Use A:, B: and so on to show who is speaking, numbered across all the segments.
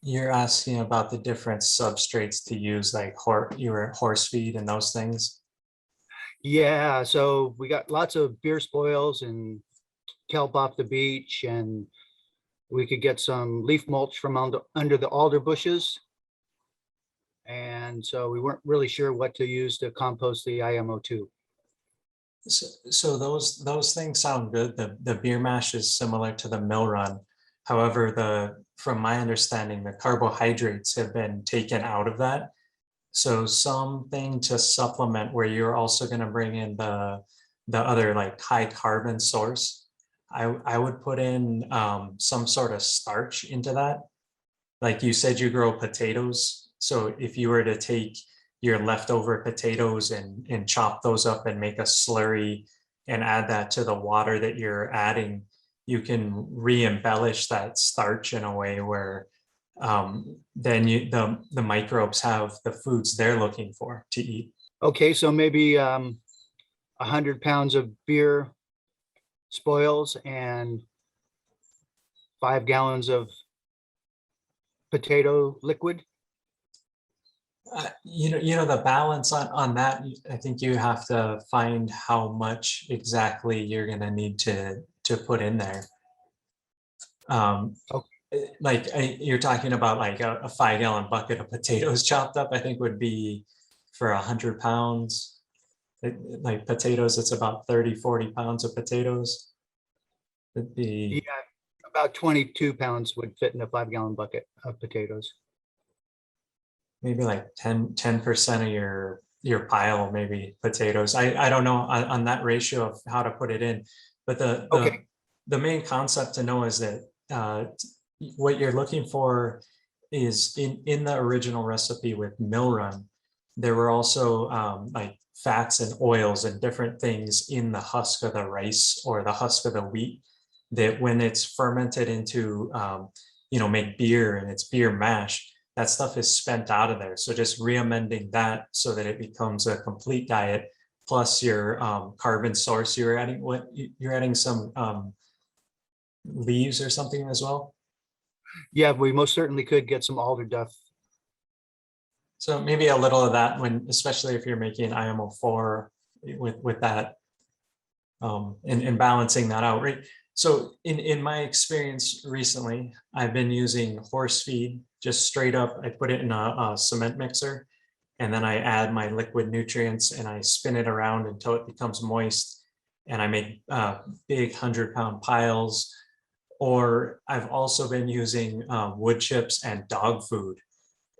A: You're asking about the different substrates to use, like your horse feed and those things.
B: Yeah, so we got lots of beer spoils and kelp off the beach, and we could get some leaf mulch from under the alder bushes. And so we weren't really sure what to use to compost the IMO2.
A: So those things sound good. The beer mash is similar to the mill run. However, from my understanding, the carbohydrates have been taken out of that. So something to supplement where you're also going to bring in the other like high carbon source. I would put in some sort of starch into that. Like you said, you grow potatoes. So if you were to take your leftover potatoes and chop those up and make a slurry and add that to the water that you're adding, you can re-embellish that starch in a way where then the microbes have the foods they're looking for to eat.
B: Okay, so maybe 100 pounds of beer spoils and 5 gallons of potato liquid.
A: The balance on that, I think you have to find how much exactly you're going to need to put in there.
B: Okay.
A: You're talking about like a 5 gallon bucket of potatoes chopped up, I think would be for 100 pounds. Like potatoes, it's about 30-40 pounds of potatoes. It'd be
B: Yeah, about 22 pounds would fit in a 5 gallon bucket of potatoes.
A: maybe like 10% of your pile, maybe potatoes. I don't know on that ratio of how to put it in, but
B: Okay,
A: the main concept to know is that what you're looking for is in the original recipe with mill run, there were also like fats and oils and different things in the husk of the rice or the husk of the wheat that when it's fermented into make beer and it's beer mash, that stuff is spent out of there. So just re-amending that so that it becomes a complete diet, plus your carbon source. You're adding some leaves or something as well.
B: yeah, we most certainly could get some alder duff.
A: So maybe a little of that especially if you're making IMO4 with that, and balancing that out, right? So in my experience recently, I've been using horse feed, just straight up. I put it in a cement mixer, and then I add my liquid nutrients and I spin it around until it becomes moist. And I make big 100-pound piles. Or I've also been using wood chips and dog food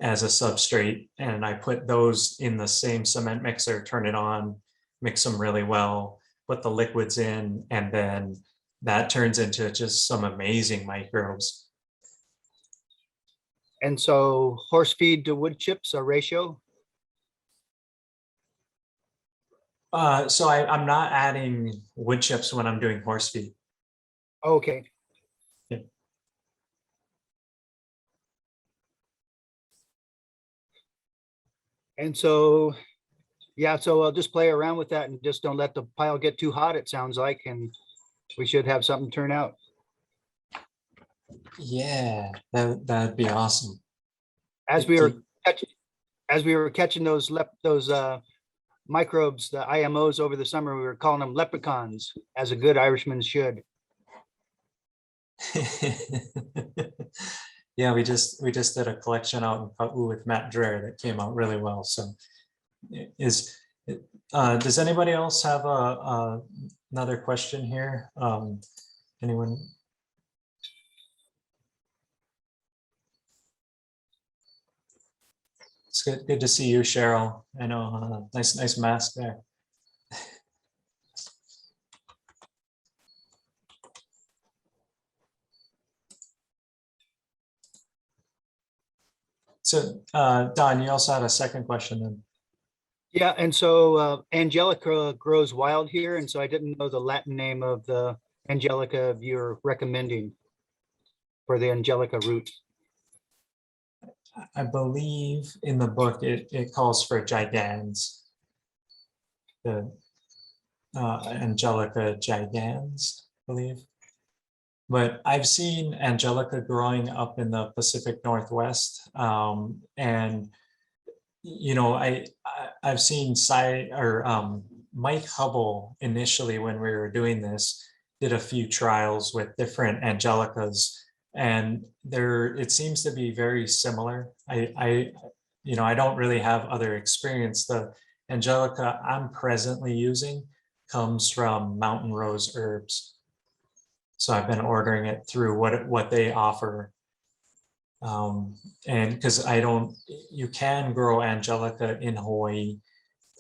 A: as a substrate, and I put those in the same cement mixer, turn it on, mix them really well, put the liquids in, and then that turns into just some amazing microbes.
B: And so horse feed to wood chips, a ratio.
A: So I'm not adding wood chips when I'm doing horse feed.
B: Okay.
A: Yeah.
B: And so, yeah, so I'll just play around with that and just don't let the pile get too hot, it sounds like, and we should have something turn out.
A: Yeah, that'd be awesome.
B: As we were catching, as we were catching those microbes, the IMOs over the summer, we were calling them leprechauns, as a good Irishman should.
A: Yeah, we just did a collection out in Pa'u with Matt Dreher that came out really well. So does anybody else have another question here? Anyone? It's good to see you, Cheryl. I know, nice mask there. So Don, you also had a second question then.
B: Yeah, and so Angelica grows wild here, and so I didn't know the Latin name of the Angelica you're recommending for the Angelica root.
A: I believe in the book it calls for gigans. The Angelica gigans, I believe. But I've seen Angelica growing up in the Pacific Northwest, and I've seen Mike Hubble initially when we were doing this did a few trials with different Angelicas, and there it seems to be very similar. I don't really have other experience. The Angelica I'm presently using comes from Mountain Rose Herbs, so I've been ordering it through what they offer. And because you can grow Angelica in Hawaii,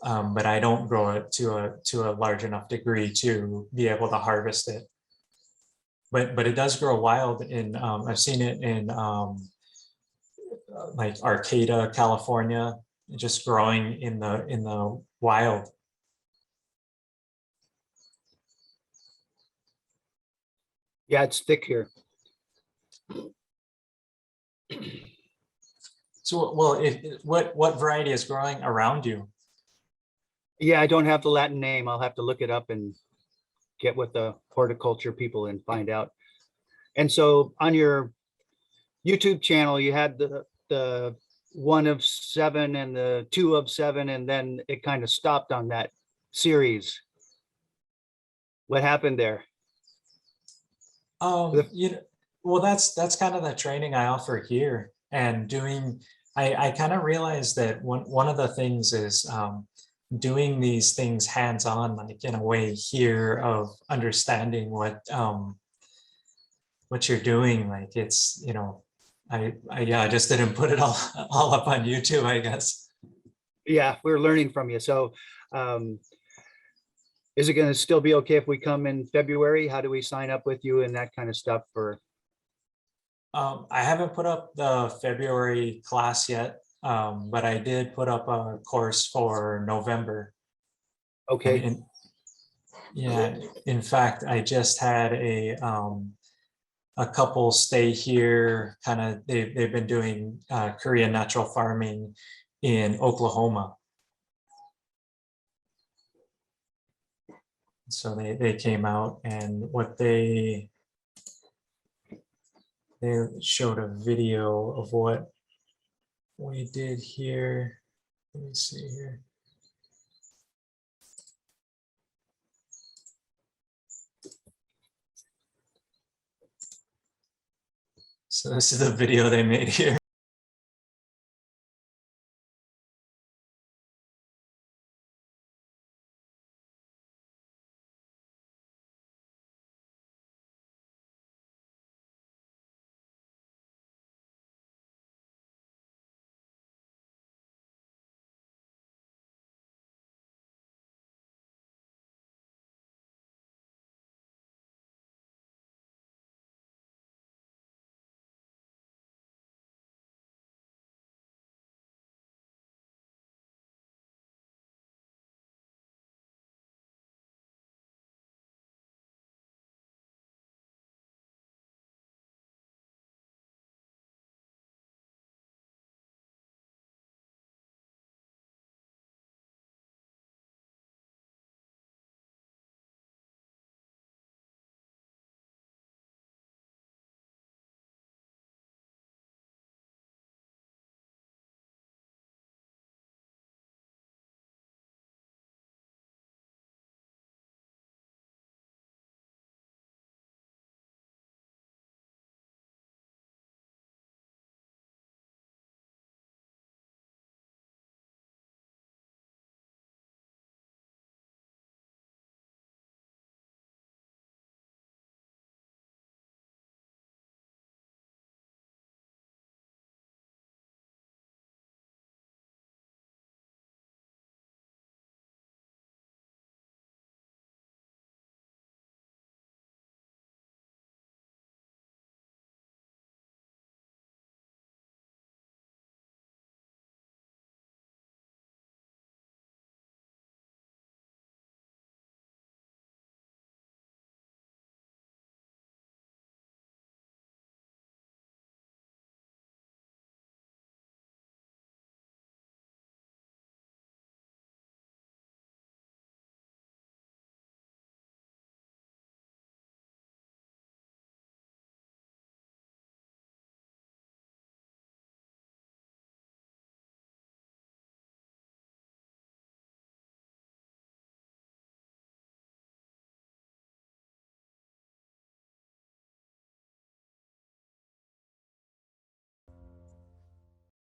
A: but I don't grow it to a large enough degree to be able to harvest it. But it does grow wild in, I've seen it in like Arcata, California, just growing in the wild.
B: Yeah, it's thick here.
A: So, well, what variety is growing around you?
B: Yeah, I don't have the Latin name. I'll have to look it up and get with the horticulture people and find out. And so on your YouTube channel, you had the 1 of 7 and the 2 of 7, and then it kind of stopped on that series. What happened there?
A: Well, that's kind of the training I offer here, and I kind of realized that one of the things is doing these things hands-on, like in a way here of understanding what you're doing. Like it's, I just didn't put it all up on YouTube, I guess.
B: Yeah, we're learning from you. So is it going to still be okay if we come in February? How do we sign up with you and that kind of stuff for?
A: I haven't put up the February class yet, but I did put up a course for November.
B: Okay.
A: Yeah, in fact, I just had a couple stay here. Kind of, they've been doing Korean natural farming in Oklahoma. So they came out, and they showed a video of what we did here. Let me see here. So this is the video they made here.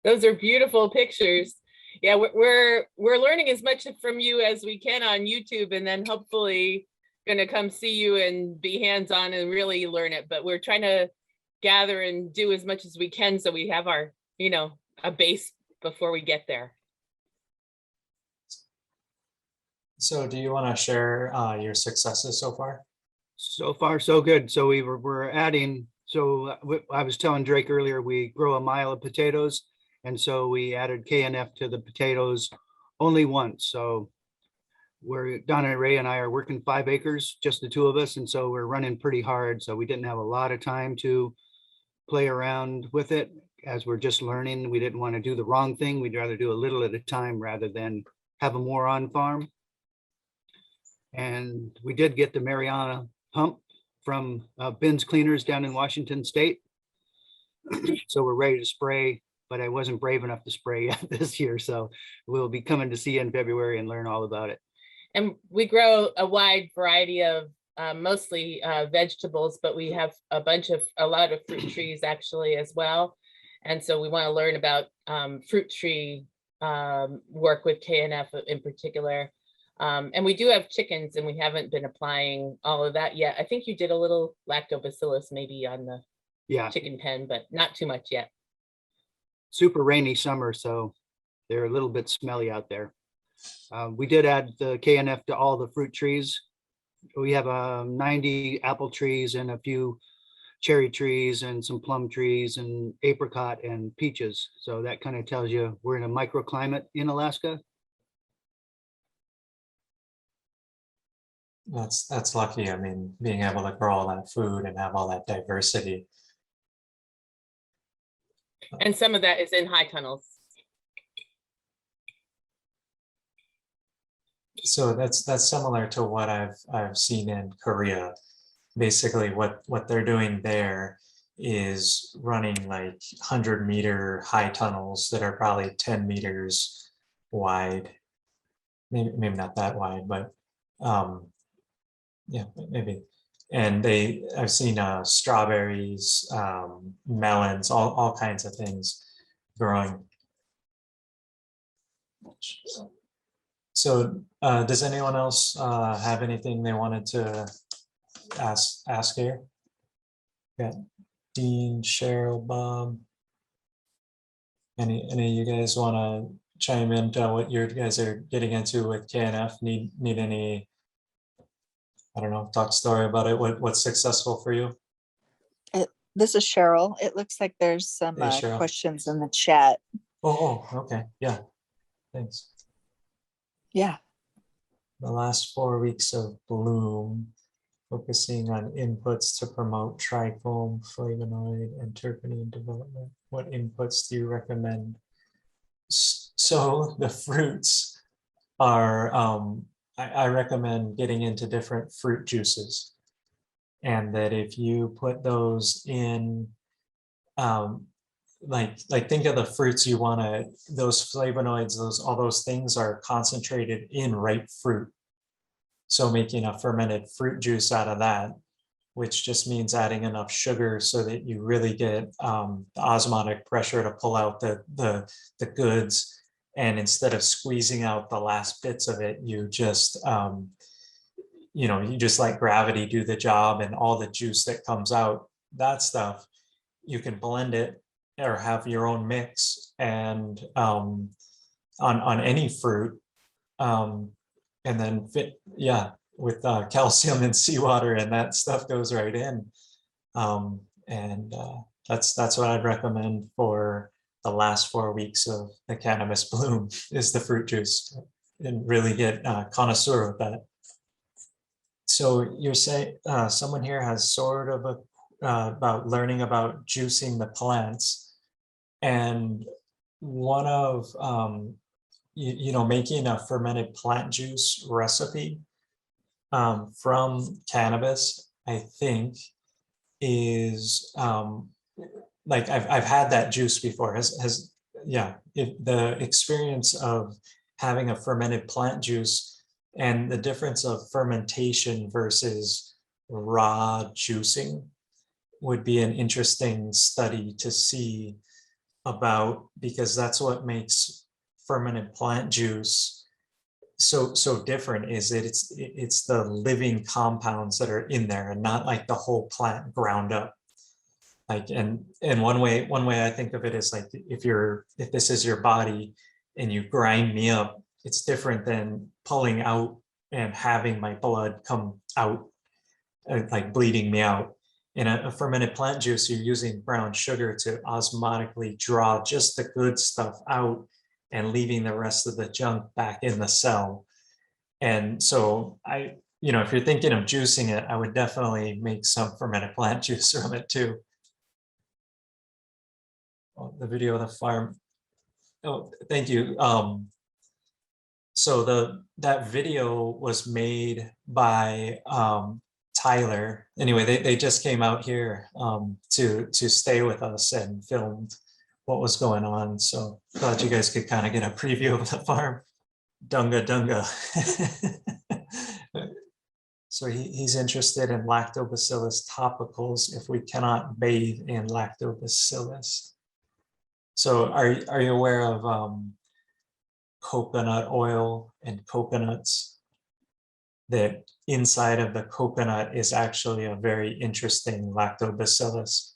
C: Those are beautiful pictures. Yeah, we're learning as much from you as we can on YouTube, and then hopefully going to come see you and be hands-on and really learn it. But we're trying to gather and do as much as we can so we have our, a base before we get there.
A: So do you want to share your successes so far?
B: So far, so good. So we're adding, I was telling Drake earlier, we grow a mile of potatoes. And so we added KNF to the potatoes only once. So Donna, Ray and I are working 5 acres, just the two of us. And so we're running pretty hard. So we didn't have a lot of time to play around with it as we're just learning. We didn't want to do the wrong thing. We'd rather do a little at a time rather than have a more on farm. And we did get the Mariana pump from Bins Cleaners down in Washington State. So we're ready to spray, but I wasn't brave enough to spray yet this year. So we'll be coming to see you in February and learn all about it.
C: And we grow a wide variety of mostly vegetables, but we have a lot of fruit trees actually as well. And so we want to learn about fruit tree work with KNF in particular. And we do have chickens, and we haven't been applying all of that yet. I think you did a little lactobacillus maybe on the chicken pen, but not too much yet.
B: Super rainy summer, so they're a little bit smelly out there. We did add the KNF to all the fruit trees. We have 90 apple trees and a few cherry trees and some plum trees and apricot and peaches. So that kind of tells you we're in a microclimate in Alaska.
A: That's lucky. I mean, being able to grow all that food and have all that diversity.
C: And some of that is in high tunnels.
A: So that's similar to what I've seen in Korea. Basically, what they're doing there is running like 100-meter high tunnels that are probably 10 meters wide. Maybe not that wide, but yeah, maybe. And I've seen strawberries, melons, all kinds of things growing. So does anyone else have anything they wanted to ask here? Yeah, Dean, Cheryl, Bob. Any of you guys want to chime into what you guys are getting into with KNF? Need any, I don't know, talk story about it? What's successful for you?
D: This is Cheryl. It looks like there's some
A: Hey, Cheryl.
D: questions in the chat.
A: Oh, okay. Yeah, thanks.
D: Yeah.
A: The last 4 weeks of bloom, focusing on inputs to promote trichome, flavonoid, and terpene development. What inputs do you recommend? So the fruits are, I recommend getting into different fruit juices. And that if you put those in, like think of the fruits you want to, those flavonoids, all those things are concentrated in ripe fruit. So making a fermented fruit juice out of that, which just means adding enough sugar so that you really get the osmotic pressure to pull out the goods. And instead of squeezing out the last bits of it, you just you just let gravity do the job, and all the juice that comes out, that stuff, you can blend it or have your own mix and on any fruit, and then with calcium and seawater, and that stuff goes right in, that's what I'd recommend for the last 4 weeks of the cannabis bloom is the fruit juice, and really get connoisseur with that. So you're saying someone here has sort of about learning about juicing the plants, and one of making a fermented plant juice recipe from cannabis, I think is like I've had that juice before. The experience of having a fermented plant juice and the difference of fermentation versus raw juicing would be an interesting study to see about, because that's what makes fermented plant juice so different, is that it's the living compounds that are in there and not like the whole plant ground up. Like, and one way I think of it is like, if this is your body and you grind me up, it's different than pulling out and having my blood come out, like bleeding me out. In a fermented plant juice, you're using brown sugar to osmotically draw just the good stuff out and leaving the rest of the junk back in the cell. And so if you're thinking of juicing it, I would definitely make some fermented plant juice from it too. Oh, the video of the farm. Oh, thank you. So that video was made by Tyler. Anyway, they just came out here to stay with us and filmed what was going on. So thought you guys could kind of get a preview of the farm. Dunga. So he's interested in lactobacillus topicals if we cannot bathe in lactobacillus. So are you aware of coconut oil and coconuts? That inside of the coconut is actually a very interesting lactobacillus.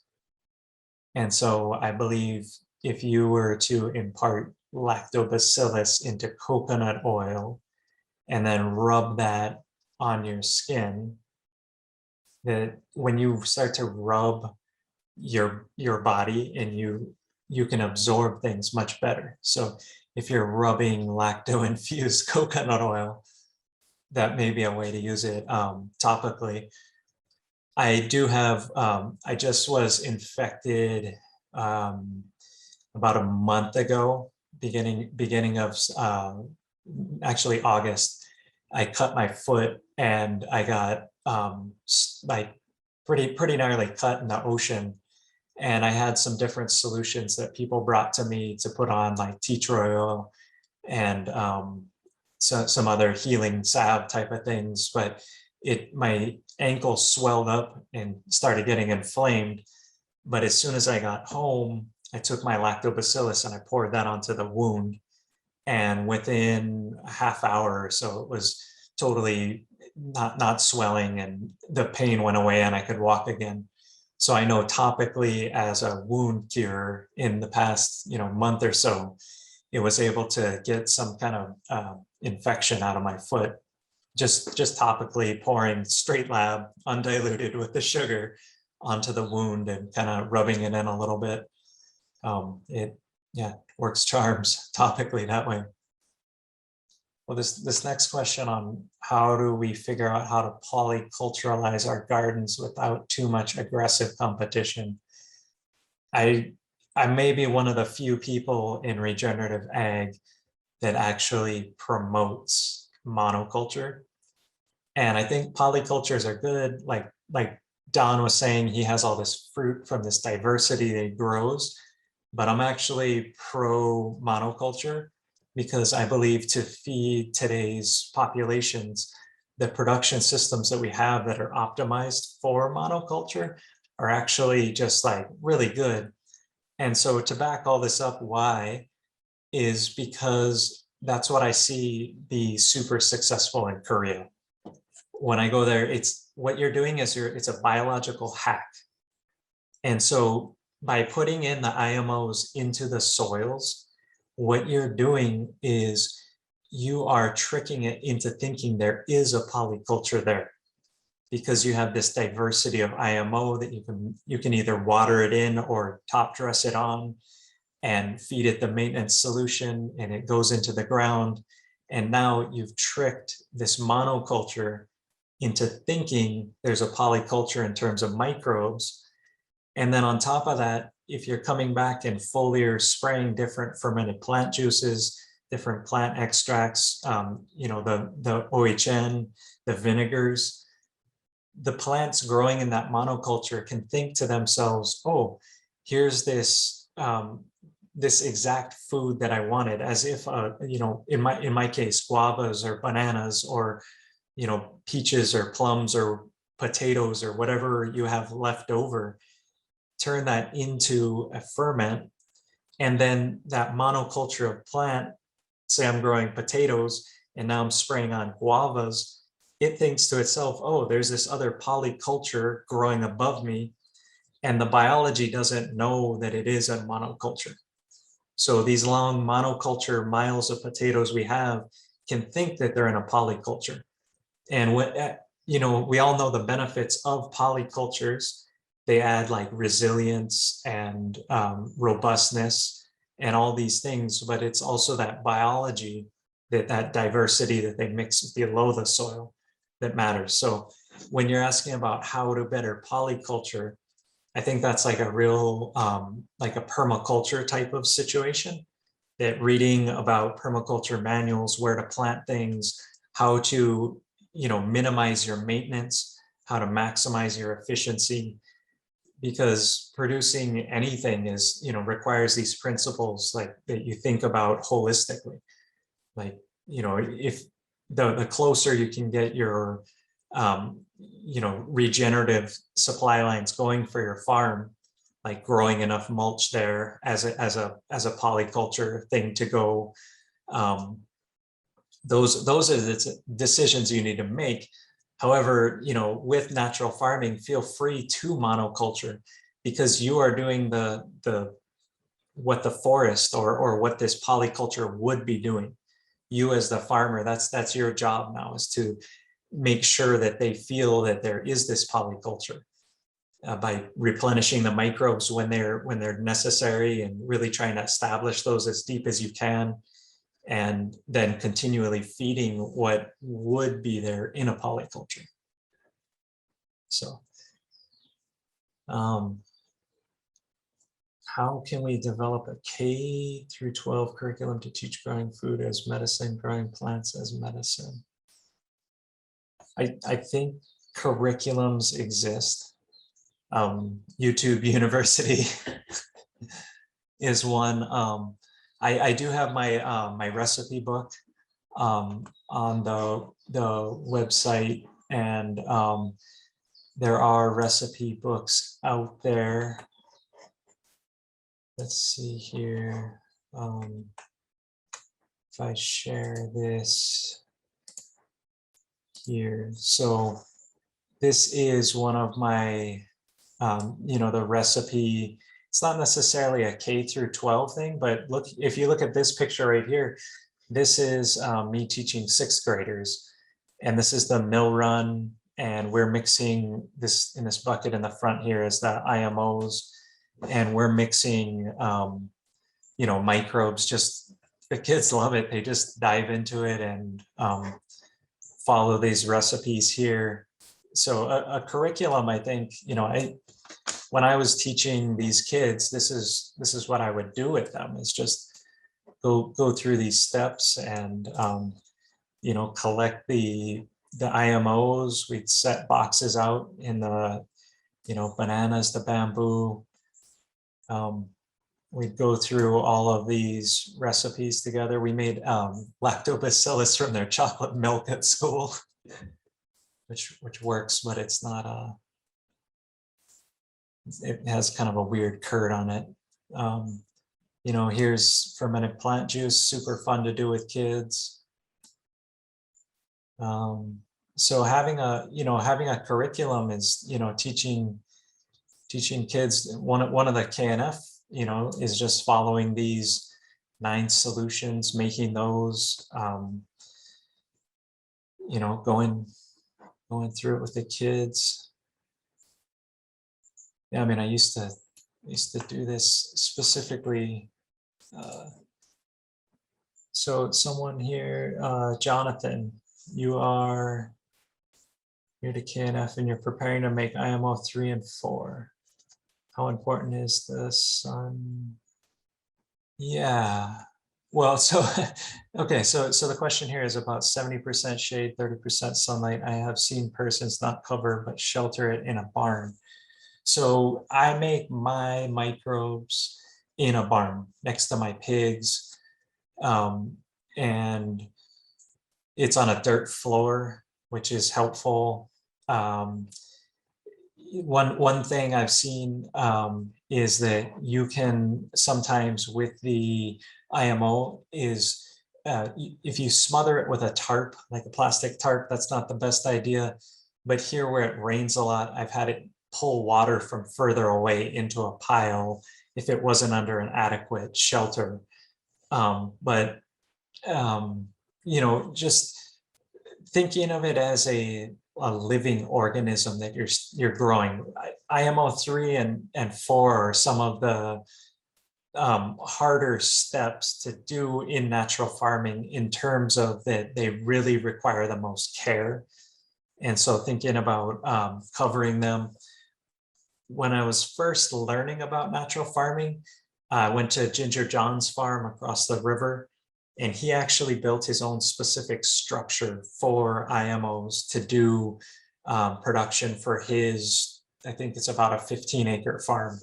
A: And so I believe if you were to impart lactobacillus into coconut oil and then rub that on your skin, that when you start to rub your body, and you can absorb things much better. So if you're rubbing lacto-infused coconut oil, that may be a way to use it topically. I do have, I just was infected about a month ago, beginning of actually August. I cut my foot and I got like pretty gnarly cut in the ocean. And I had some different solutions that people brought to me to put on, like tea tree oil and some other healing salve type of things. But my ankle swelled up and started getting inflamed. But as soon as I got home, I took my lactobacillus and I poured that onto the wound. And within a half hour or so, it was totally not swelling, and the pain went away and I could walk again. So I know topically, as a wound cure in the past month or so, it was able to get some kind of infection out of my foot. Just topically pouring straight lab undiluted with the sugar onto the wound and kind of rubbing it in a little bit. It works charms topically that way. Well, this next question on how do we figure out how to polyculturalize our gardens without too much aggressive competition. I may be one of the few people in regenerative ag that actually promotes monoculture. And I think polycultures are good. Like Don was saying, he has all this fruit from this diversity that he grows, but I'm actually pro monoculture, because I believe to feed today's populations, the production systems that we have that are optimized for monoculture are actually just like really good. And so to back all this up, why is because that's what I see be super successful in Korea. When I go there, it's what you're doing is it's a biological hack. And so by putting in the IMOs into the soils, what you're doing is you are tricking it into thinking there is a polyculture there, because you have this diversity of IMO that you can either water it in or top dress it on and feed it the maintenance solution, and it goes into the ground. And now you've tricked this monoculture into thinking there's a polyculture in terms of microbes. And then on top of that, if you're coming back and foliar spraying different fermented plant juices, different plant extracts, the OHN, the vinegars, the plants growing in that monoculture can think to themselves, oh, here's this this exact food that I wanted, as if in my case, guavas or bananas or peaches or plums or potatoes or whatever you have left over, turn that into a ferment, And then that monoculture of plant, say I'm growing potatoes and now I'm spraying on guavas, it thinks to itself, oh, there's this other polyculture growing above me. And the biology doesn't know that it is a monoculture. So these long monoculture miles of potatoes we have can think that they're in a polyculture. And what, we all know the benefits of polycultures. They add like resilience and robustness and all these things, but it's also that biology, that diversity that they mix below the soil that matters. So when you're asking about how to better polyculture, I think that's like a real, like a permaculture type of situation, that reading about permaculture manuals, where to plant things, how to, minimize your maintenance, how to maximize your efficiency, because producing anything is, requires these principles like that you think about holistically. Like, if the closer you can get your, regenerative supply lines going for your farm, like growing enough mulch there as a polyculture thing to go, those are the decisions you need to make. However, with natural farming, feel free to monoculture, because you are doing the what the forest or what this polyculture would be doing. You as the farmer, that's your job now, is to make sure that they feel that there is this polyculture, by replenishing the microbes when they're necessary, and really trying to establish those as deep as you can, and then continually feeding what would be there in a polyculture. So how can we develop a K through 12 curriculum to teach growing food as medicine, growing plants as medicine? I think curriculums exist. YouTube University is one. I do have my my recipe book on the website, and there are recipe books out there. Let's see here. If I share this here, so this is one of my, the recipe. It's not necessarily a K through 12 thing, but look, if you look at this picture right here, this is me teaching 6th graders, and this is the mill run, and we're mixing this in this bucket in the front here is the IMOs, and we're mixing, microbes. Just the kids love it. They just dive into it and follow these recipes here. So a curriculum, I think, when I was teaching these kids, this is what I would do with them, is just go through these steps and, collect the IMOs. We'd set boxes out in the, bananas, the bamboo. We'd go through all of these recipes together. We made lactobacillus from their chocolate milk at school, which works, but it's not it has kind of a weird curd on it. Here's fermented plant juice, super fun to do with kids. So having a curriculum is, teaching kids. One of the KNF, is just following these 9 solutions, making those, going through it with the kids. Yeah, I mean, I used to do this specifically. So someone here, Jonathan, you are here to KNF and you're preparing to make IMO3 and 4. How important is the sun? Yeah. Well, so, okay, so the question here is about 70% shade, 30% sunlight. I have seen persons not cover but shelter it in a barn. So I make my microbes in a barn next to my pigs, and it's on a dirt floor, which is helpful. one thing I've seen is that you can sometimes with the IMO is if you smother it with a tarp, like a plastic tarp, that's not the best idea. But here where it rains a lot, I've had it pull water from further away into a pile if it wasn't under an adequate shelter. But you know, just thinking of it as a living organism that you're growing. IMO3 and 4 are some of the harder steps to do in natural farming in terms of that they really require the most care. And so thinking about covering them. When I was first learning about natural farming, I went to Ginger John's farm across the river, and he actually built his own specific structure for IMOs to do production for his, I think it's about a 15-acre farm.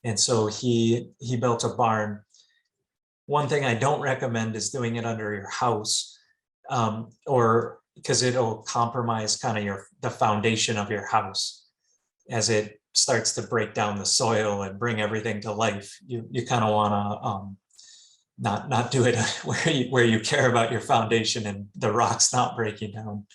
A: And so he built a barn. One thing I don't recommend is doing it under your house, or because it'll compromise kind of the foundation of your house. As it starts to break down the soil and bring everything to life, you kind of want to not do it where you care about your foundation and the rocks not breaking down.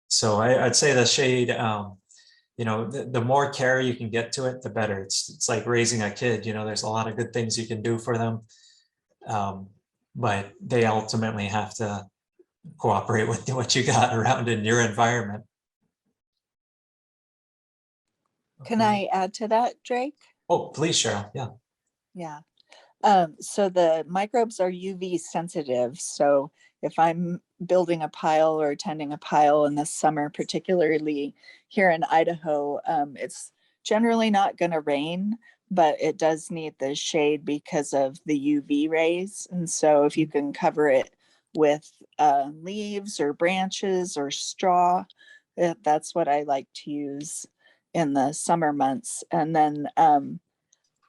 A: So I'd say the shade, you know, the more care you can get to it, the better. It's like raising a kid, you know, there's a lot of good things you can do for them. But they ultimately have to cooperate with what you got around in your environment.
D: Can I add to that, Drake?
A: Oh, please, Cheryl. Yeah.
D: Yeah. So the microbes are UV sensitive. So if I'm building a pile or tending a pile in the summer, particularly here in Idaho, it's generally not going to rain, but it does need the shade because of the UV rays. And so if you can cover it with leaves or branches or straw, that's what I like to use in the summer months. And then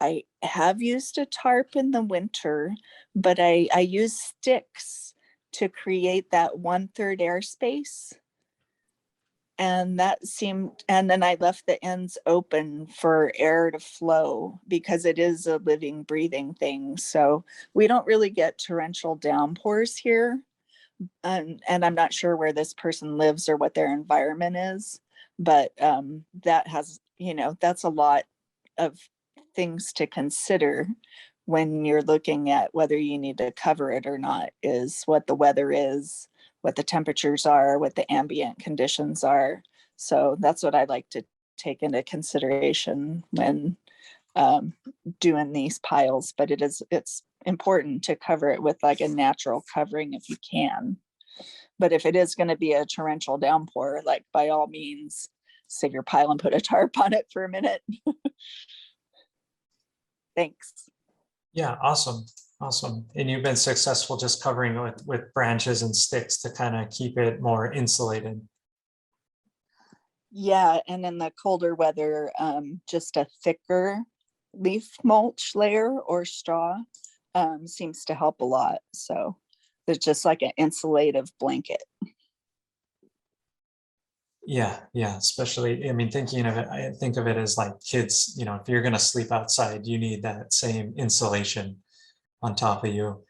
D: I have used a tarp in the winter, but I use sticks to create that 1/3 airspace. And and then I left the ends open for air to flow because it is a living, breathing thing. So we don't really get torrential downpours here. And I'm not sure where this person lives or what their environment is, but that has, you know, that's a lot of things to consider when you're looking at whether you need to cover it or not, is what the weather is, what the temperatures are, what the ambient conditions are. So that's what I like to take into consideration when doing these piles, but it's important to cover it with like a natural covering if you can. But if it is going to be a torrential downpour, like by all means, save your pile and put a tarp on it for a minute. Thanks.
A: Yeah, awesome. Awesome. And you've been successful just covering it with branches and sticks to kind of keep it more insulated.
D: Yeah, and in the colder weather, just a thicker leaf mulch layer or straw seems to help a lot. So it's just like an insulative blanket.
A: Yeah, yeah, especially, I mean, thinking of it, I think of it as like kids, you know, if you're going to sleep outside, you need that same insulation on top of you.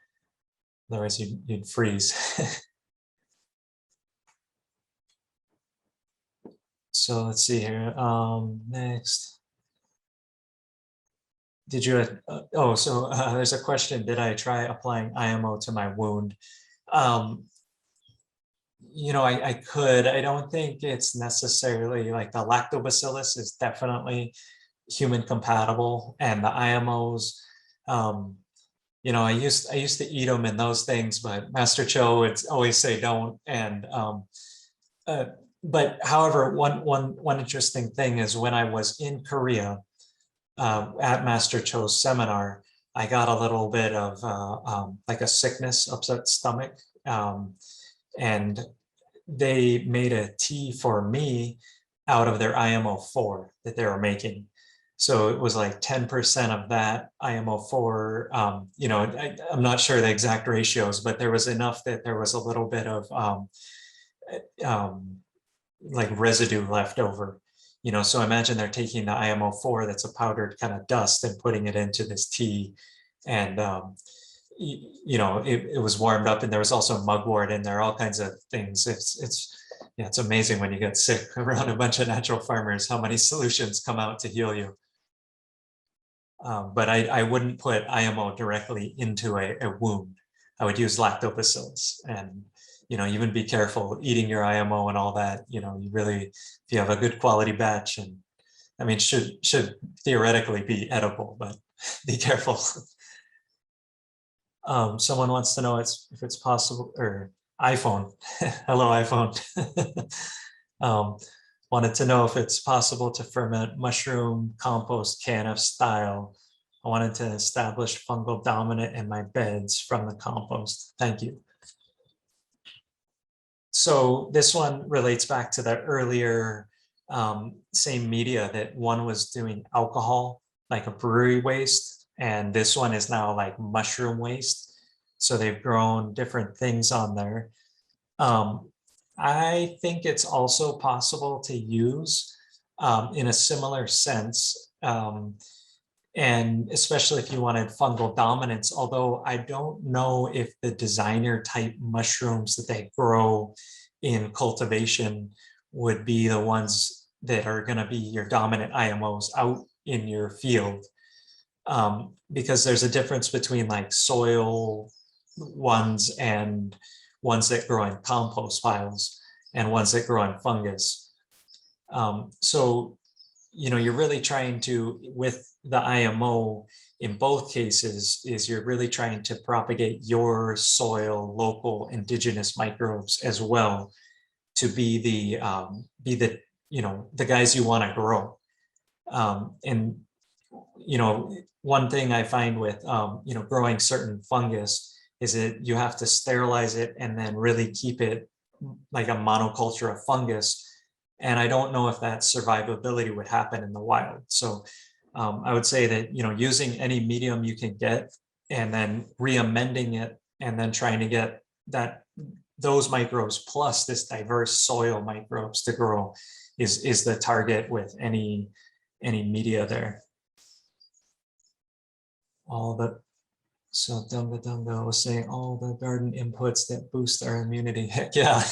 A: Otherwise you'd freeze. So let's see here. Next. Did you, there's a question. Did I try applying IMO to my wound? You know, I could. I don't think it's necessarily like the lactobacillus is definitely human compatible, and the IMOs, you know, I used to eat them and those things, but Master Cho would always say don't. And but however, one interesting thing is when I was in Korea at Master Cho's seminar, I got a little bit of like a sickness, upset stomach, and they made a tea for me out of their IMO4 that they were making. So it was like 10% of that IMO4, you know, I'm not sure the exact ratios, but there was enough that there was a little bit of like residue left over. So imagine they're taking the IMO4 that's a powdered kind of dust and putting it into this tea. And, it was warmed up, and there was also mugwort in there, all kinds of things. It's amazing when you get sick around a bunch of natural farmers, how many solutions come out to heal you. But I wouldn't put IMO directly into a wound. I would use lactobacillus, and even be careful eating your IMO and all that. You really, if you have a good quality batch, and I mean, should theoretically be edible, but be careful. Someone wants to know if it's possible, or iPhone. Hello, iPhone. Wanted to know if it's possible to ferment mushroom compost KNF style. I wanted to establish fungal dominant in my beds from the compost. Thank you. So this one relates back to the earlier same media, that one was doing alcohol, like a brewery waste, and this one is now like mushroom waste. So they've grown different things on there. I think it's also possible to use in a similar sense, and especially if you wanted fungal dominance, although I don't know if the designer type mushrooms that they grow in cultivation would be the ones that are going to be your dominant IMOs out in your field, because there's a difference between like soil ones and ones that grow in compost piles and ones that grow in fungus. So, you're really trying to, with the IMO in both cases, is you're really trying to propagate your soil, local indigenous microbes as well, to be the the guys you want to grow. And one thing I find with growing certain fungus is that you have to sterilize it and then really keep it like a monoculture of fungus. And I don't know if that survivability would happen in the wild. So I would say that, using any medium you can get and then re-amending it and then trying to get those microbes plus this diverse soil microbes to grow is the target with any media there. So Dunga was saying all the garden inputs that boost our immunity. Heck yeah.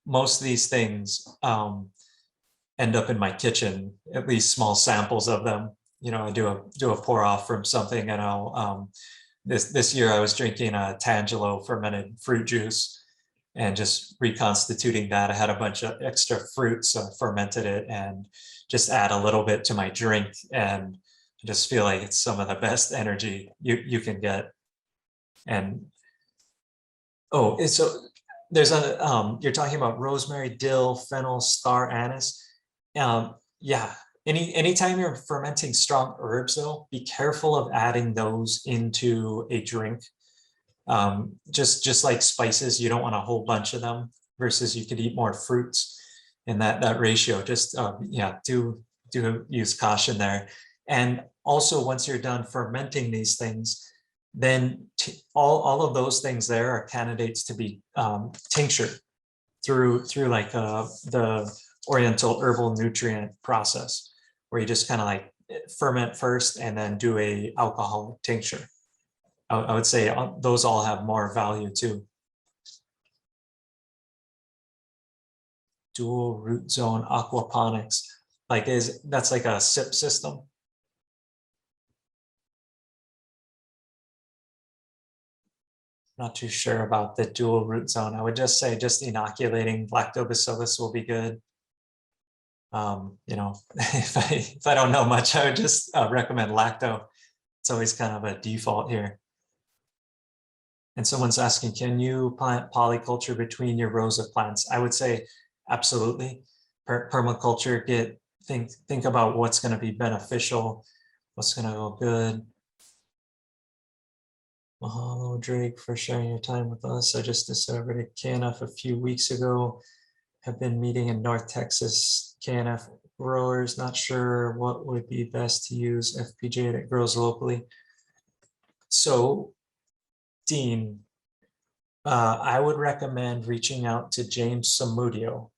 A: Most of these things end up in my kitchen, at least small samples of them. I do a pour off from something, and I'll this year I was drinking a Tangelo fermented fruit juice and just reconstituting that. I had a bunch of extra fruit, so I fermented it and just add a little bit to my drink, and I just feel like it's some of the best energy you can get. And so there's you're talking about rosemary, dill, fennel, star anise. Yeah, anytime you're fermenting strong herbs, though, be careful of adding those into a drink. Just like spices, you don't want a whole bunch of them, versus you could eat more fruits in that ratio. Just do use caution there. And also, once you're done fermenting these things, then all of those things there are candidates to be tinctured through like the Oriental herbal nutrient process, where you just kind of like ferment first and then do a alcoholic tincture. I would say those all have more value too. Dual root zone aquaponics, that's like a SIP system? Not too sure about the dual root zone. I would just say just inoculating lactobacillus will be good. If I don't know much, I would just recommend lacto. It's always kind of a default here. And someone's asking, can you plant polyculture between your rows of plants? I would say absolutely. Permaculture, think about what's going to be beneficial, what's going to go good. Mahalo, Drake, for sharing your time with us. I just discovered a KNF a few weeks ago. Have been meeting in North Texas KNF growers. Not sure what would be best to use FPJ that grows locally. So, Dean, I would recommend reaching out to James Samudio.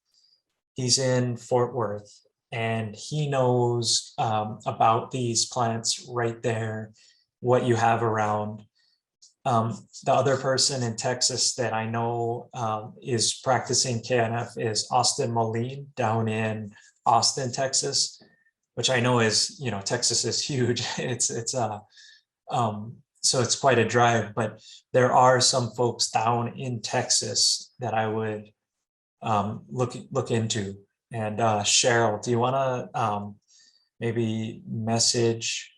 A: He's in Fort Worth, and he knows about these plants right there, what you have around. The other person in Texas that I know is practicing KNF is Austin Moline down in Austin, Texas, which I know is, you know, Texas is huge. So it's quite a drive, but there are some folks down in Texas that I would look into. And Cheryl, do you want to maybe message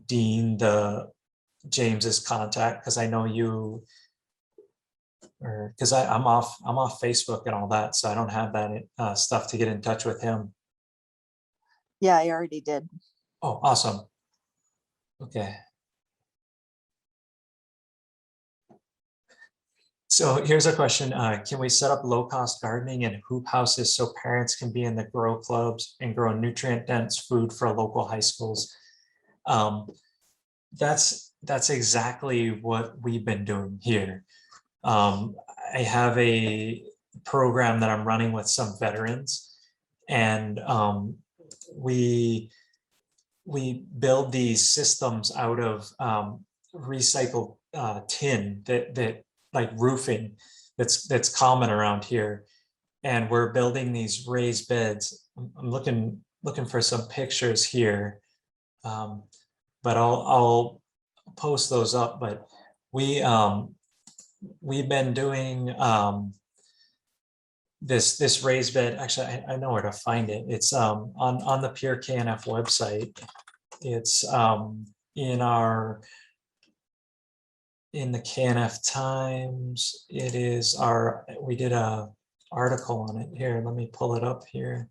A: Dean James's contact, because I know you, or because I'm off Facebook and all that, so I don't have that stuff to get in touch with him.
D: Yeah, I already did.
A: Oh, awesome. Okay. So here's a question. Can we set up low-cost gardening and hoop houses so parents can be in the grow clubs and grow nutrient-dense food for local high schools? That's exactly what we've been doing here. I have a program that I'm running with some veterans, and we build these systems out of recycled tin that like roofing that's common around here, and we're building these raised beds. I'm looking for some pictures here, but I'll post those up. But we've been doing this raised bed. Actually, I know where to find it. It's on the Pure KNF website. It's in the KNF Times. It is we did a article on it here. Let me pull it up here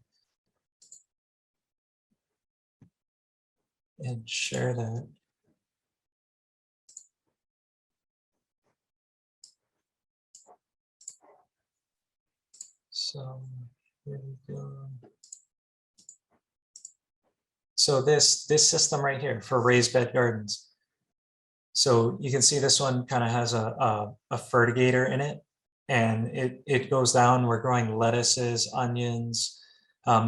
A: and share that. So here we go. So this system right here for raised bed gardens. So you can see this one kind of has a fertigator in it, and it goes down. We're growing lettuces, onions.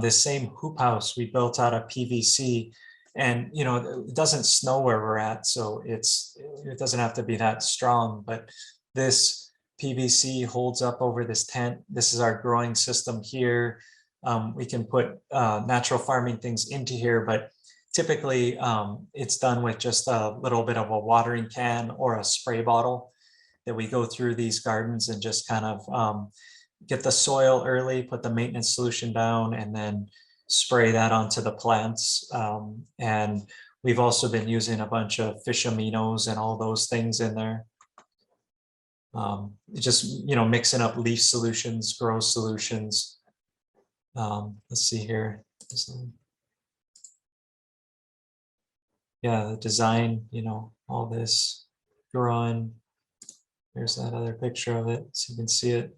A: This same hoop house we built out of PVC, and you know, it doesn't snow where we're at, so it doesn't have to be that strong. But this PVC holds up over this tent. This is our growing system here. We can put natural farming things into here, but typically it's done with just a little bit of a watering can or a spray bottle that we go through these gardens and just kind of get the soil early, put the maintenance solution down, and then spray that onto the plants. And we've also been using a bunch of fish aminos and all those things in there. Just, you know, mixing up leaf solutions, grow solutions. Let's see here. Yeah, the design, you know, all this growing. There's that other picture of it, so you can see it.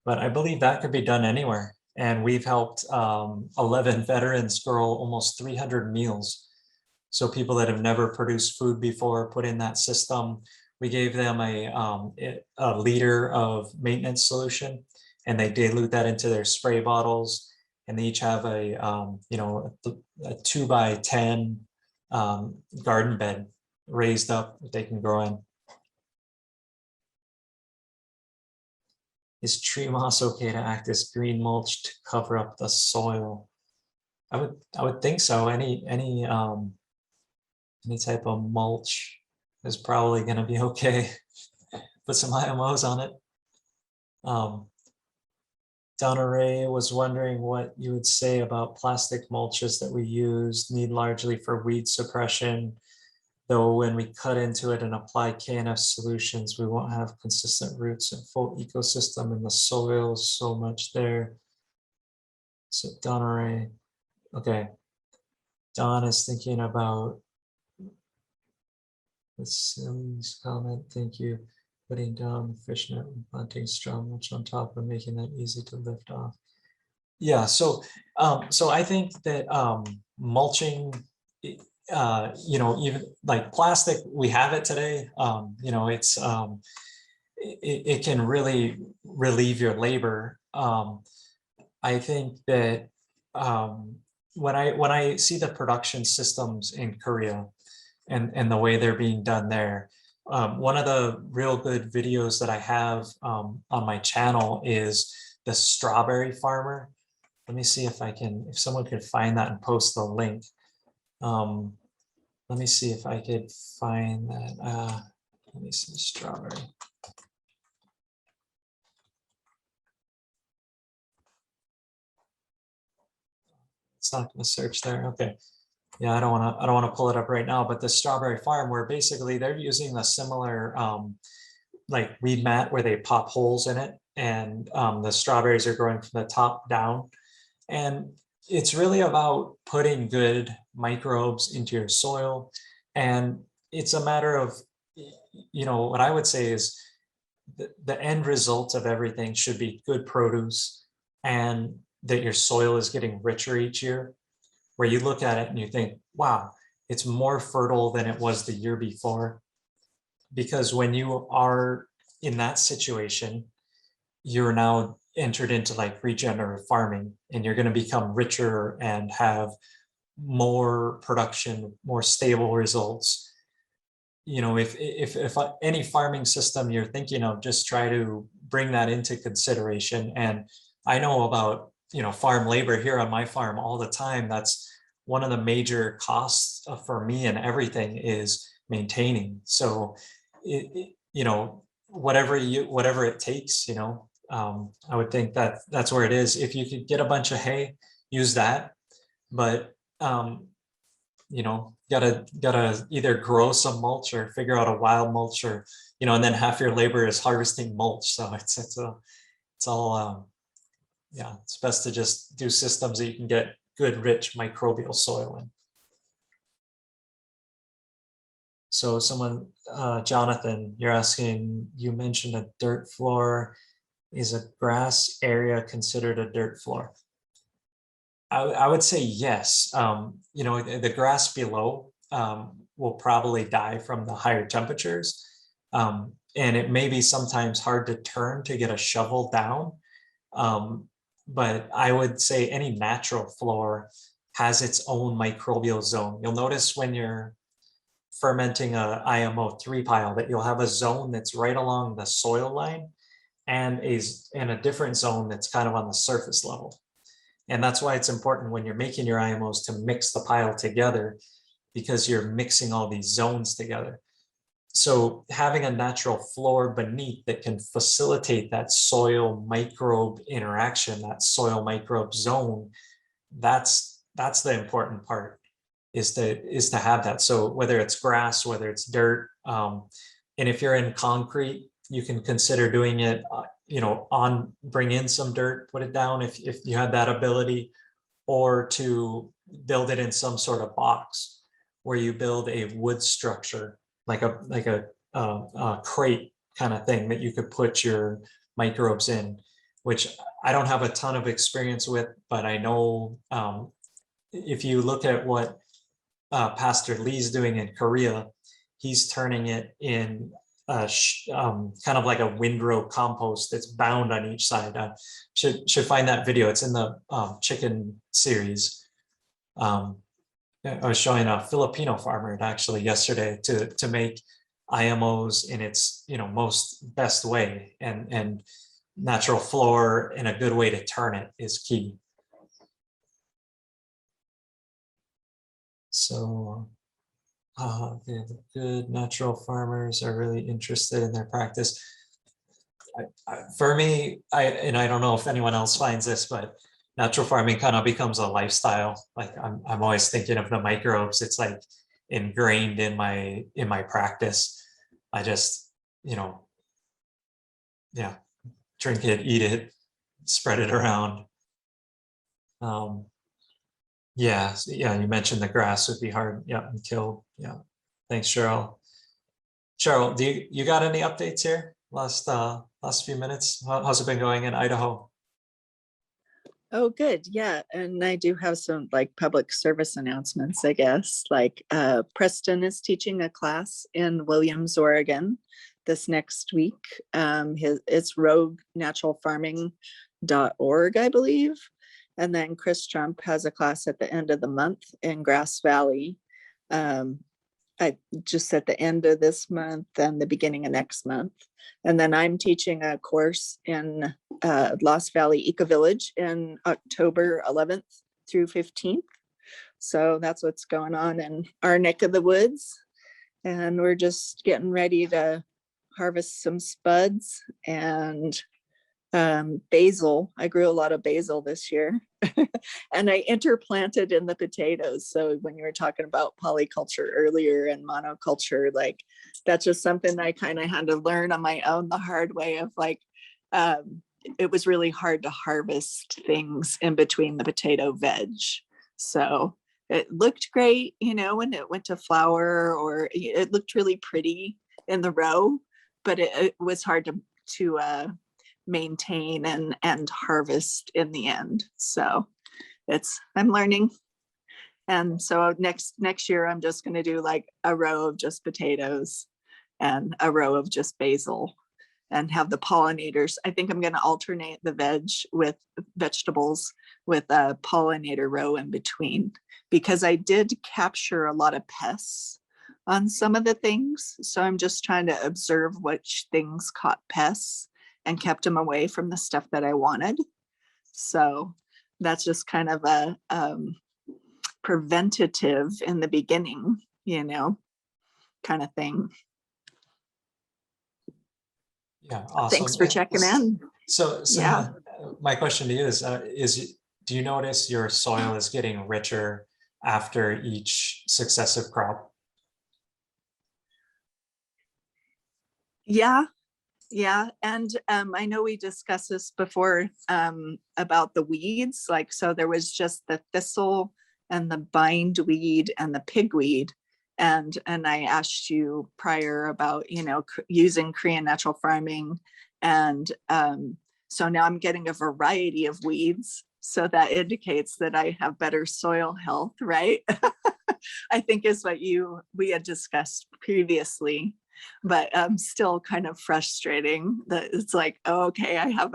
A: But I believe that could be done anywhere. And we've helped 11 veterans grow almost 300 meals. So people that have never produced food before put in that system. We gave them a liter of maintenance solution, and they dilute that into their spray bottles, and they each have a you know, a 2x10 garden bed raised up that they can grow in. Is tree moss okay to act as green mulch to cover up the soil? I would think so. Any type of mulch is probably going to be okay. Put some IMOs on it. Donna Ray was wondering what you would say about plastic mulches that we use, need largely for weed suppression, though when we cut into it and apply KNF solutions, we won't have consistent roots and full ecosystem in the soil so much there. So Donna Ray, okay. Don is thinking about, Silly's comment, thank you. Putting down fishnet and planting straw mulch on top and making that easy to lift off. Yeah, so I think that mulching, you know, even like plastic, we have it today. You know, it's it can really relieve your labor. I think that when I see the production systems in Korea and the way they're being done there, one of the real good videos that I have on my channel is the strawberry farmer. Let me see if I can, if someone could find that and post the link. Let me see if I could find that. Let me see, strawberry. It's not going to search there. Okay. Yeah, I don't want to pull it up right now, but the strawberry farm, where basically they're using a similar like weed mat where they pop holes in it, and the strawberries are growing from the top down. And it's really about putting good microbes into your soil. And it's a matter of, you know, what I would say is the end result of everything should be good produce, and that your soil is getting richer each year, where you look at it and you think, wow, it's more fertile than it was the year before. Because when you are in that situation, you're now entered into like regenerative farming, and you're going to become richer and have more production, more stable results. You know, if any farming system you're thinking of, just try to bring that into consideration. And I know about, you know, farm labor here on my farm all the time. That's one of the major costs for me and everything is maintaining. So you know, whatever it takes, you know, I would think that that's where it is. If you could get a bunch of hay, use that. But you know, gotta either grow some mulch or figure out a wild mulch, or, you know, and then half your labor is harvesting mulch. So it's all yeah, it's best to just do systems that you can get good rich microbial soil in. So someone, Jonathan, you're asking, you mentioned a dirt floor. Is a grass area considered a dirt floor? I would say yes. You know, the grass below will probably die from the higher temperatures. And it may be sometimes hard to turn to get a shovel down. But I would say any natural floor has its own microbial zone. You'll notice when you're fermenting a IMO3 pile that you'll have a zone that's right along the soil line, and a different zone that's kind of on the surface level. And that's why it's important when you're making your IMOs to mix the pile together, because you're mixing all these zones together. So having a natural floor beneath that can facilitate that soil microbe interaction, that soil microbe zone, that's the important part, is to have that. So whether it's grass, whether it's dirt, and if you're in concrete, you can consider doing it, you know, bring in some dirt, put it down if you had that ability, or to build it in some sort of box where you build a wood structure, like a crate kind of thing that you could put your microbes in, which I don't have a ton of experience with, but I know if you look at what Pastor Lee's doing in Korea, he's turning it in kind of like a windrow compost that's bound on each side. Should find that video. It's in the chicken series. I was showing a Filipino farmer actually yesterday to make IMOs in its, you know, most best way, and natural floor and a good way to turn it is key. So the good natural farmers are really interested in their practice. For me, I don't know if anyone else finds this, but natural farming kind of becomes a lifestyle. Like I'm always thinking of the microbes. It's like ingrained in my practice. I just, you know, yeah, drink it, eat it, spread it around. Yeah, you mentioned the grass would be hard, yeah, and kill. Yeah, thanks, Cheryl. Cheryl, do you got any updates here? Last few minutes, how's it been going in Idaho?
D: Oh, good. Yeah. And I do have some like public service announcements, I guess. Like Preston is teaching a class in Williams, Oregon this next week. It's roguenaturalfarming.org, I believe. And then Chris Trump has a class at the end of the month in Grass Valley. I just at the end of this month and the beginning of next month. And then I'm teaching a course in Lost Valley Eco Village in October 11th through 15th. So that's what's going on in our neck of the woods. And we're just getting ready to harvest some spuds and basil. I grew a lot of basil this year. And I interplanted in the potatoes. So when you were talking about polyculture earlier and monoculture, like that's just something I kind of had to learn on my own the hard way of like, it was really hard to harvest things in between the potato veg. So it looked great, you know, when it went to flower, or it looked really pretty in the row, but it was hard to maintain and harvest in the end. So I'm learning. And so next year I'm just going to do like a row of just potatoes and a row of just basil and have the pollinators. I think I'm going to alternate the vegetables with a pollinator row in between, because I did capture a lot of pests on some of the things. So I'm just trying to observe which things caught pests and kept them away from the stuff that I wanted. So that's just kind of a preventative in the beginning, you know, kind of thing.
A: Yeah, awesome.
D: Thanks for checking in.
A: So
D: Yeah.
A: My question to you is do you notice your soil is getting richer after each successive crop?
D: Yeah. And I know we discussed this before about the weeds. Like, so there was just the thistle and the bindweed and the pigweed. And I asked you prior about, you know, using Korean natural farming. And so now I'm getting a variety of weeds. So that indicates that I have better soil health, right? I think is what we had discussed previously. But still kind of frustrating that it's like, oh, okay, I have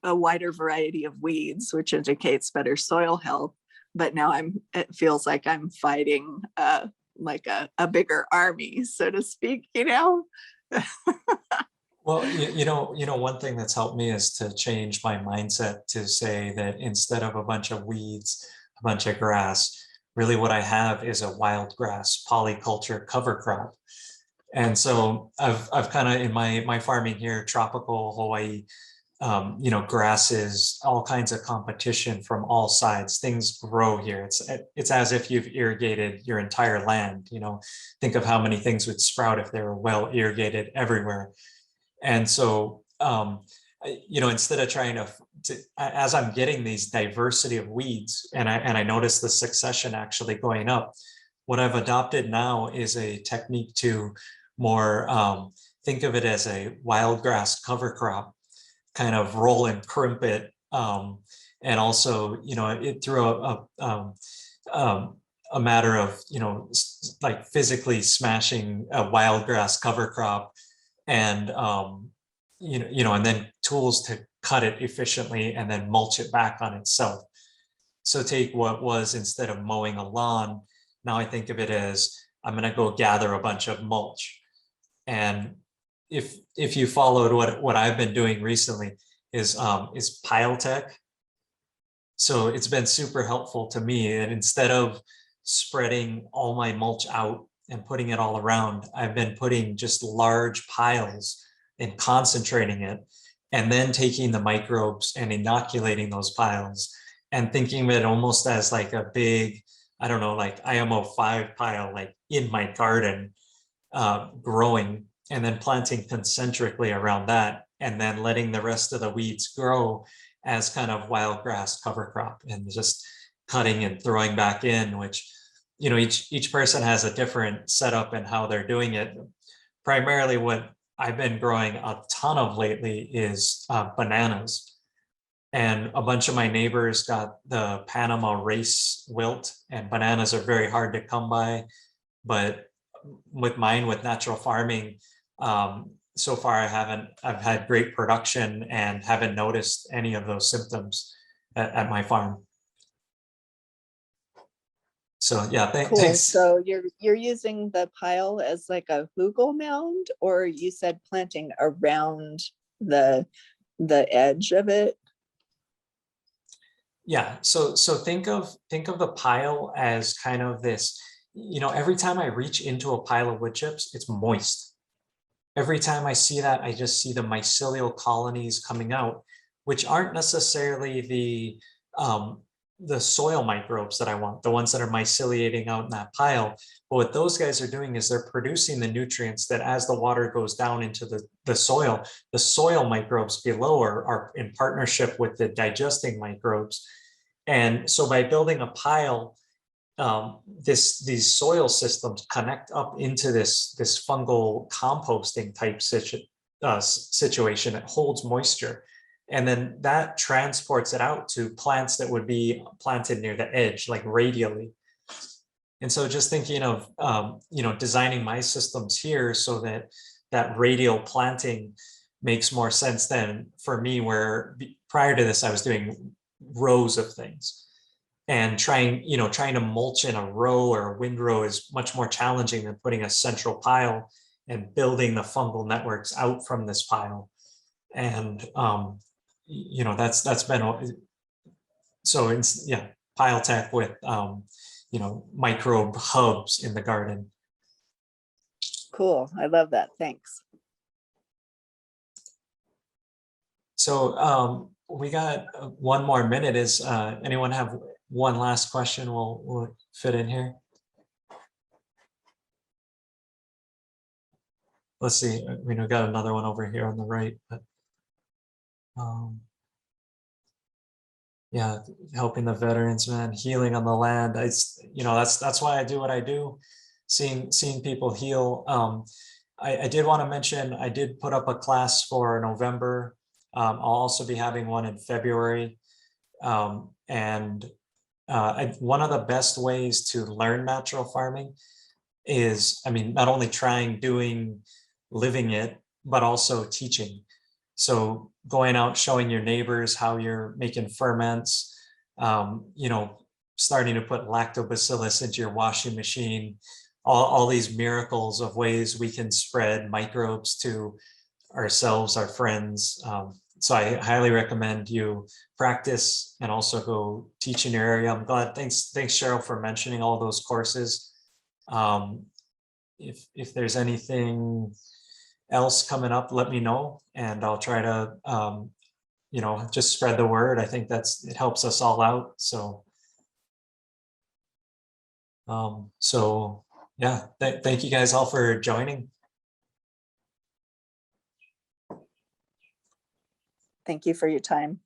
D: a wider variety of weeds, which indicates better soil health. But now it feels like I'm fighting like a bigger army, so to speak, you know?
A: Well, you know, one thing that's helped me is to change my mindset to say that instead of a bunch of weeds, a bunch of grass, really what I have is a wild grass polyculture cover crop. And so I've kind of in my farming here, tropical Hawaii, you know, grasses, all kinds of competition from all sides. Things grow here. It's as if you've irrigated your entire land. You know, think of how many things would sprout if they were well irrigated everywhere. And so, you know, instead of trying to, as I'm getting these diversity of weeds, and I notice the succession actually going up, what I've adopted now is a technique to more think of it as a wild grass cover crop, kind of roll and crimp it, and also, you know, it through a matter of, you know, like physically smashing a wild grass cover crop, and you know, and then tools to cut it efficiently and then mulch it back on itself. So take what was, instead of mowing a lawn, now I think of it as I'm going to go gather a bunch of mulch. And if you followed what I've been doing recently is pile tech. So it's been super helpful to me. And instead of spreading all my mulch out and putting it all around, I've been putting just large piles and concentrating it, and then taking the microbes and inoculating those piles and thinking of it almost as like a big, I don't know, like IMO5 pile, like in my garden, growing, and then planting concentrically around that, and then letting the rest of the weeds grow as kind of wild grass cover crop, and just cutting and throwing back in, which, you know, each person has a different setup and how they're doing it. Primarily what I've been growing a ton of lately is bananas. And a bunch of my neighbors got the Panama race wilt, and bananas are very hard to come by. But with mine, with natural farming, so far I've had great production and haven't noticed any of those symptoms at my farm. So yeah,
D: Cool.
A: thanks.
D: So you're using the pile as like a hugel mound, or you said planting around the edge of it?
A: Yeah, so think of the pile as kind of this, every time I reach into a pile of wood chips, it's moist. Every time I see that, I just see the mycelial colonies coming out, which aren't necessarily the soil microbes that I want, the ones that are myceliating out in that pile. But what those guys are doing is they're producing the nutrients that as the water goes down into the soil microbes below are in partnership with the digesting microbes. And so by building a pile, these soil systems connect up into this fungal composting type situation that holds moisture. And then that transports it out to plants that would be planted near the edge, like radially. And so just thinking of, designing my systems here so that radial planting makes more sense than for me, where prior to this, I was doing rows of things. And trying to mulch in a row or a windrow is much more challenging than putting a central pile and building the fungal networks out from this pile. And that's been so it's pile tech with microbe hubs in the garden.
D: Cool. I love that. Thanks.
A: So we got one more minute. Is anyone have one last question we'll fit in here? Let's see, we got another one over here on the right, but yeah, helping the veterans, man, healing on the land. That's why I do what I do, seeing people heal. I did want to mention, I did put up a class for November. I'll also be having one in February. One of the best ways to learn natural farming is, not only living it, but also teaching. So going out, showing your neighbors how you're making ferments, starting to put lactobacillus into your washing machine, all these miracles of ways we can spread microbes to ourselves, our friends. So I highly recommend you practice and also go teach in your area. I'm glad. Thanks, Cheryl, for mentioning all those courses. If there's anything else coming up, let me know, and I'll try to just spread the word. I think it helps us all out. So yeah, thank you guys all for joining.
D: Thank you for your time.